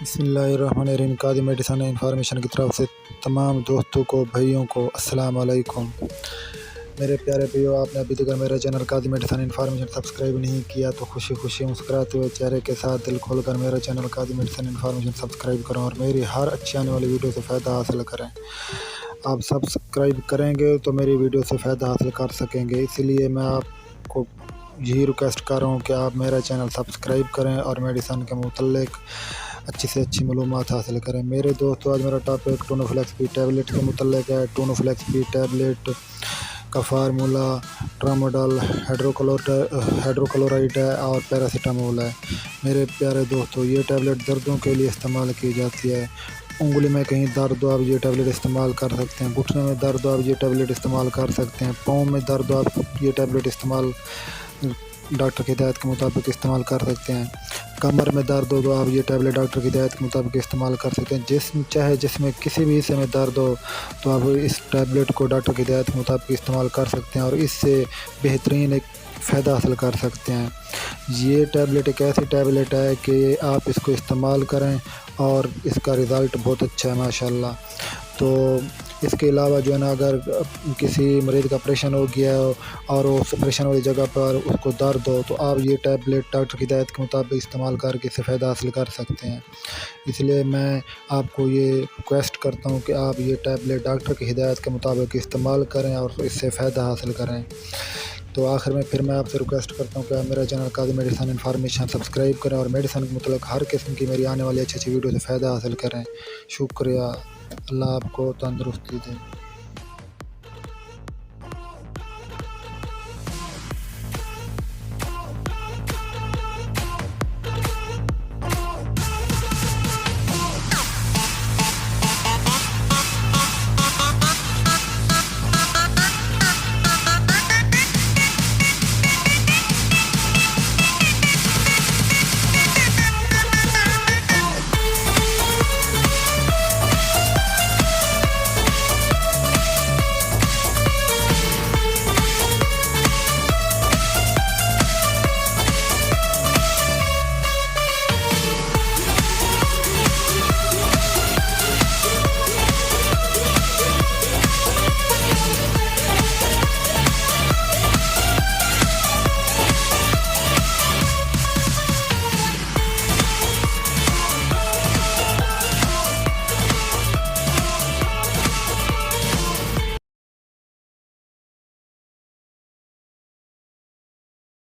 بسم اللہ الرحمن الرحیم۔ قادی میڈیسن انفارمیشن کی طرف سے تمام دوستوں کو بھائیوں کو السلام علیکم۔ میرے پیارے بھائیوں، آپ نے ابھی تک میرا چینل قادی میڈیسن انفارمیشن سبسکرائب نہیں کیا تو خوشی خوشی مسکراتے ہوئے چہرے کے ساتھ دل کھول کر میرا چینل قادی میڈیسن انفارمیشن سبسکرائب کریں اور میری ہر اچھی آنے والی ویڈیو سے فائدہ حاصل کریں۔ آپ سبسکرائب کریں گے تو میری ویڈیو سے فائدہ حاصل کر سکیں گے، اسی لیے میں آپ کو یہی ریکویسٹ کر رہا ہوں کہ آپ میرا چینل سبسکرائب کریں اور میڈیسن کے متعلق اچھی سے اچھی معلومات حاصل کریں۔ میرے دوستو، آج میرا ٹاپک ٹونوفلیکس پی ٹیبلٹ کے متعلق ہے۔ ٹونوفلیکس پی ٹیبلٹ کا فارمولا ٹراماڈول ہائیڈروکلورائڈ ہے اور پیراسیٹامول ہے۔ میرے پیارے دوستو، یہ ٹیبلٹ دردوں کے لیے استعمال کی جاتی ہے۔ انگلی میں کہیں درد ہو آپ یہ ٹیبلٹ استعمال کر سکتے ہیں، گھٹنے میں درد ہو آپ یہ ٹیبلٹ استعمال کر سکتے ہیں، پاؤں میں درد ہو آپ یہ ٹیبلٹ استعمال ڈاکٹر کی ہدایت کے مطابق استعمال کر سکتے ہیں۔ کمر میں درد ہو تو آپ یہ ٹیبلٹ ڈاکٹر کی ہدایت کے مطابق استعمال کر سکتے ہیں۔ چاہے جسم میں کسی بھی حصے میں درد ہو تو آپ اس ٹیبلٹ کو ڈاکٹر کی ہدایت کے مطابق استعمال کر سکتے ہیں اور اس سے بہترین ایک فائدہ حاصل کر سکتے ہیں۔ یہ ٹیبلٹ ایک ایسی ٹیبلٹ ہے کہ آپ اس کو استعمال کریں اور اس کا رزلٹ بہت اچھا ہے ماشاءاللہ۔ تو اس کے علاوہ جو ہے نا، اگر کسی مریض کا آپریشن ہو گیا ہو اور اس آپریشن والی جگہ پر اس کو درد ہو تو آپ یہ ٹیبلٹ ڈاکٹر کی ہدایت کے مطابق استعمال کر کے اس سے فائدہ حاصل کر سکتے ہیں۔ اس لیے میں آپ کو یہ ریکویسٹ کرتا ہوں کہ آپ یہ ٹیبلٹ ڈاکٹر کی ہدایت کے مطابق استعمال کریں اور اس سے فائدہ حاصل کریں۔ تو آخر میں پھر میں آپ سے ریکویسٹ کرتا ہوں کہ آپ میرا چینل قادی میڈیسن انفارمیشن سبسکرائب کریں اور میڈیسن کے متعلق ہر قسم کی میری آنے والی اچھی اچھی ویڈیو سے فائدہ حاصل کریں۔ شکریہ، اللہ آپ کو تندرستی دے۔